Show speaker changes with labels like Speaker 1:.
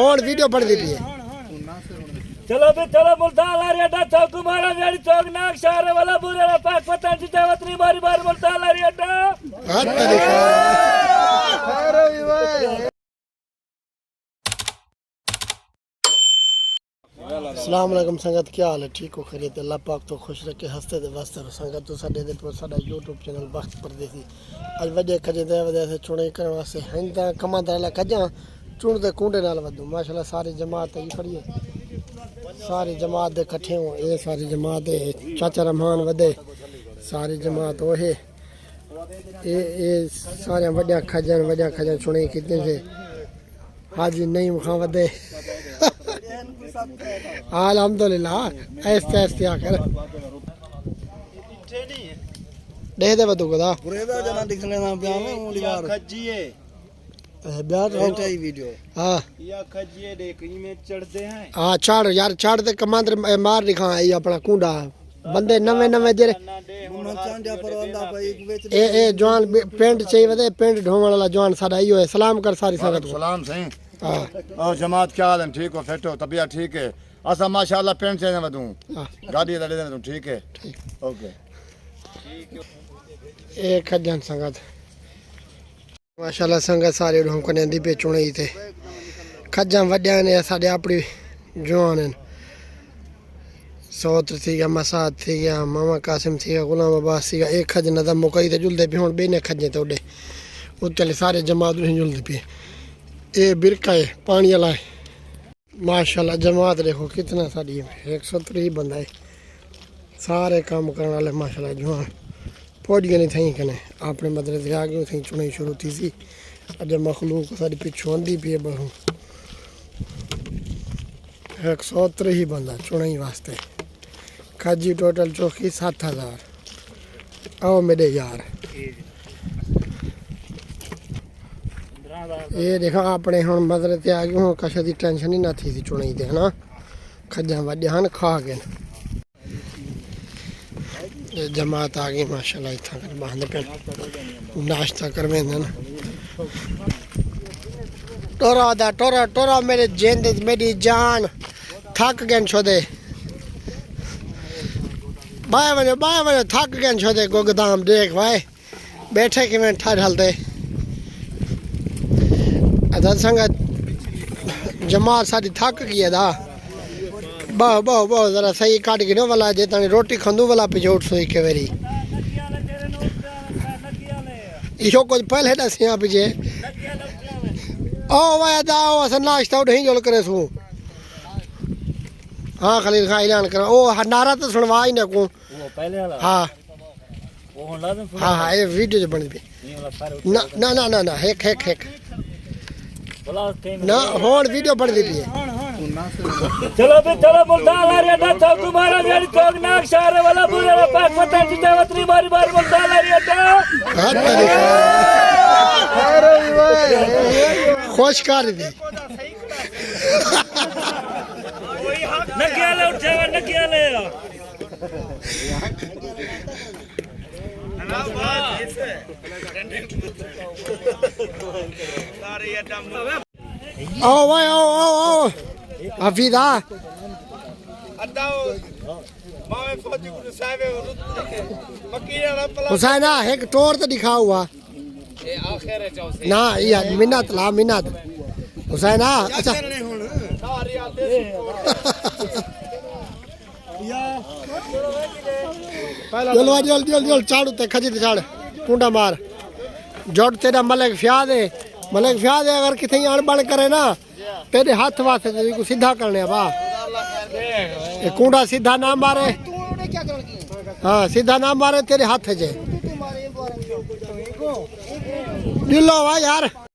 Speaker 1: और वीडियो बन दी है।
Speaker 2: चलो भी चलो मुल्तान अड्डा चौक कुमारा वेड़ी चौक नाग शहर वाला बुरे पाक पता जितावतरी मारी बार मुल्तान अड्डा
Speaker 1: हां तरीका अस्सलाम वालेकुम संगत, क्या हाल है? ठीक हो? खैरियत? अल्लाह पाक तो खुश रखे, हंसते दे वास्ते संगत तो साडे दे पर साडा YouTube चैनल बख्त परदेसी अज वजे खजे दे वजह से चुने करने वास्ते हिंदा कमांदा ला खजा चुन दे कुंडे नाल वदू माशाल्लाह सारी जमात आई खड़ी है। सारी जमात दे इकट्ठे हो ये सारी जमात है चाचा रहमान वदे सारी जमात ओ है ये सारे वड्या खजन चुने कितने से हाजी नईम खां वदे अल्हम्दुलिल्लाह ऐसे ऐसे आकर दे दे बदू गदा
Speaker 3: बुरेदा जना दिखने ना ब्याह में उंगली मार खजिए
Speaker 1: ब्याह
Speaker 3: तो वीडियो
Speaker 1: हां
Speaker 3: या खजिए देख में चढ़ते हैं।
Speaker 1: हां चढ़ यार चढ़ ते कमांडर मार दिखा ये अपना कुंडा बंदे नवे नवे जेरे
Speaker 3: चांजा परवंदा भाई
Speaker 1: ए जवान पेंट चाहिए वदे पेंट ढोवण वाला जवान साडा इयो है। सलाम कर सारी संगत को।
Speaker 4: सलाम सही
Speaker 1: हां
Speaker 4: और जमात क्या हाल है? ठीक हो? फिट हो? तबीयत ठीक है? असा माशाल्लाह पेंट चाहिए वदू गाड़ी दे दे तू ठीक है? ओके
Speaker 1: एक खजन संगत माशाल्लाह संगत सारे ढोम कने दी पे चुने थे खजम वड्या ने साडे अपनी जवान हैं सौत्र थी गया मसाद थी गया मामा कासिम थी गया गुलाम अब्बास थी गया एक खज नदम मुकई ते जुलदे पे हुन बेने खजे ते ओडे उतले सारे जमात नहीं जुलदे पे ए बिरका है पानी वाला है माशाल्लाह जमात देखो कितना सारी 130 बंदा है सारे काम करने वाले माशाल्लाह जवान पौड़ियां नहीं थी कने अपने मदरसे आ गए थी चुनाई शुरू थी सी अज मखलूक सारी पिछू आंदी पी बहु 130 बंदा चुनाई वास्ते खाजी टोटल चौकी 7000 आओ मेरे यार ये देखा अपने हम मदरसे आ गए हूँ कशे की टेंशन ही ना थी सी चुनाई ते है ना खजा वड्या हन खा गए जमात आ गई माशाल्लाह इतना कर बांध पे नाश्ता कर में ना टोरा मेरे जिंद मेरी जान थक गए छोदे बाय वने थक गए छोदे गोगदाम देख भाई बैठे कि मैं ठा ढलते अदा संगत जमात सारी थक गई है दा बहु जरा सही काट गिनो वाला जे तने रोटी खंदू वाला पे जोट सोई के वेरी इहो कुछ पहले दसिया पिजे ओ वाय दाओ अस नाश्ता उठे जोल करे सु हां खलील खान ऐलान कर ओ नारा तो सुनवा ही ना को
Speaker 2: वो पहले वाला
Speaker 1: हां
Speaker 2: वो लाजम
Speaker 1: हां ये वीडियो जो बन पे ना ना ना ना ना एक ना होन वीडियो बन दी है।
Speaker 2: चलो भी चलो मुल्तान अड्डा चौक कुमारा वेड़ी चौक नाग शहर वाला बुरे पाक पता जितावतरी मारी बार मुल्तान अड्डा
Speaker 1: हां तरीका खुश कर दी
Speaker 2: नकिया ले उठे नकिया ले
Speaker 1: आओ भाई आओ हफीदा हुसैना एक टोर तो दिखा हुआ ना ये मिन्नत ला मिन्नत हुसैना अच्छा जल चाड़ू ते खजी चाड़ कुंडा मार जोड़ तेरा मलिक फ्याद है अगर किथे अणबण करे ना तेरे हाथ वास्ते को सीधा करने बा कुंडा सीधा ना मारे हाँ सीधा ना मारे तेरे हाथ जे दिलो वाह यार।